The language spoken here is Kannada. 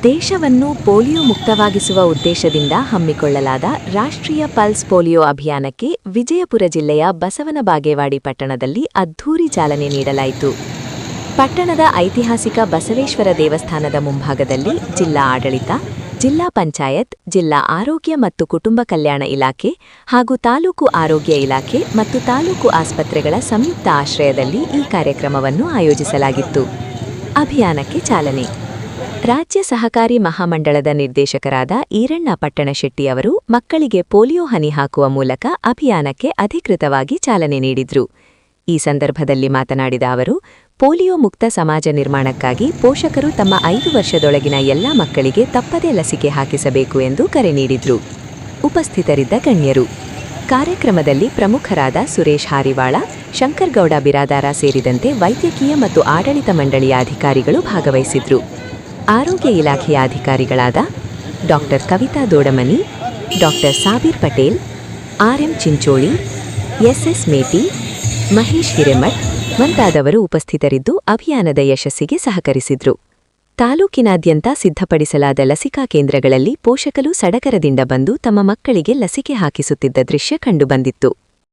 ದೇಶವನ್ನು ಪೋಲಿಯೋ ಮುಕ್ತವಾಗಿಸುವ ಉದ್ದೇಶದಿಂದ ಹಮ್ಮಿಕೊಳ್ಳಲಾದ ರಾಷ್ಟ್ರೀಯ ಪಲ್ಸ್ ಪೋಲಿಯೋ ಅಭಿಯಾನಕ್ಕೆ ವಿಜಯಪುರ ಜಿಲ್ಲೆಯ ಬಸವನ ಬಾಗೇವಾಡಿ ಪಟ್ಟಣದಲ್ಲಿ ಅದ್ಧೂರಿ ಚಾಲನೆ ನೀಡಲಾಯಿತು. ಪಟ್ಟಣದ ಐತಿಹಾಸಿಕ ಬಸವೇಶ್ವರ ದೇವಸ್ಥಾನದ ಮುಂಭಾಗದಲ್ಲಿ ಜಿಲ್ಲಾ ಆಡಳಿತ, ಜಿಲ್ಲಾ ಪಂಚಾಯತ್, ಜಿಲ್ಲಾ ಆರೋಗ್ಯ ಮತ್ತು ಕುಟುಂಬ ಕಲ್ಯಾಣ ಇಲಾಖೆ ಹಾಗೂ ತಾಲೂಕು ಆರೋಗ್ಯ ಇಲಾಖೆ ಮತ್ತು ತಾಲೂಕು ಆಸ್ಪತ್ರೆಗಳ ಸಂಯುಕ್ತ ಆಶ್ರಯದಲ್ಲಿ ಈ ಕಾರ್ಯಕ್ರಮವನ್ನು ಆಯೋಜಿಸಲಾಗಿತ್ತು. ಅಭಿಯಾನಕ್ಕೆ ಚಾಲನೆ. ರಾಜ್ಯ ಸಹಕಾರಿ ಮಹಾಮಂಡಳದ ನಿರ್ದೇಶಕರಾದ ಈರಣ್ಣ ಪಟ್ಟಣಶೆಟ್ಟಿ ಅವರು ಮಕ್ಕಳಿಗೆ ಪೋಲಿಯೋ ಹನಿ ಹಾಕುವ ಮೂಲಕ ಅಭಿಯಾನಕ್ಕೆ ಅಧಿಕೃತವಾಗಿ ಚಾಲನೆ ನೀಡಿದ್ರು. ಈ ಸಂದರ್ಭದಲ್ಲಿ ಮಾತನಾಡಿದ ಅವರು, ಪೋಲಿಯೋ ಮುಕ್ತ ಸಮಾಜ ನಿರ್ಮಾಣಕ್ಕಾಗಿ ಪೋಷಕರು ತಮ್ಮ 5 ವರ್ಷದೊಳಗಿನ ಎಲ್ಲ ಮಕ್ಕಳಿಗೆ ತಪ್ಪದೇ ಲಸಿಕೆ ಹಾಕಿಸಬೇಕು ಎಂದು ಕರೆ ನೀಡಿದ್ರು. ಉಪಸ್ಥಿತರಿದ್ದ ಗಣ್ಯರು. ಕಾರ್ಯಕ್ರಮದಲ್ಲಿ ಪ್ರಮುಖರಾದ ಸುರೇಶ್ ಹಾರಿವಾಳ, ಶಂಕರಗೌಡ ಬಿರಾದಾರ ಸೇರಿದಂತೆ ವೈದ್ಯಕೀಯ ಮತ್ತು ಆಡಳಿತ ಮಂಡಳಿಯ ಅಧಿಕಾರಿಗಳು ಭಾಗವಹಿಸಿದ್ರು. ಆರೋಗ್ಯ ಇಲಾಖೆಯ ಅಧಿಕಾರಿಗಳಾದ ಡಾ. ಕವಿತಾ ದೋಡಮನಿ, ಡಾ. ಸಾಬೀರ್ ಪಟೇಲ್, ಆರ್ಎಂ ಚಿಂಚೋಳಿ, ಎಸ್ಎಸ್ ಮೇಟಿ, ಮಹೇಶ್ ಹಿರೇಮಠ್ ಮುಂತಾದವರು ಉಪಸ್ಥಿತರಿದ್ದು ಅಭಿಯಾನದ ಯಶಸ್ಸಿಗೆ ಸಹಕರಿಸಿದ್ರು. ತಾಲೂಕಿನಾದ್ಯಂತ ಸಿದ್ಧಪಡಿಸಲಾದ ಲಸಿಕಾ ಕೇಂದ್ರಗಳಲ್ಲಿ ಪೋಷಕರು ಸಡಗರದಿಂದ ಬಂದು ತಮ್ಮ ಮಕ್ಕಳಿಗೆ ಲಸಿಕೆ ಹಾಕಿಸುತ್ತಿದ್ದ ದೃಶ್ಯ ಕಂಡುಬಂದಿತ್ತು.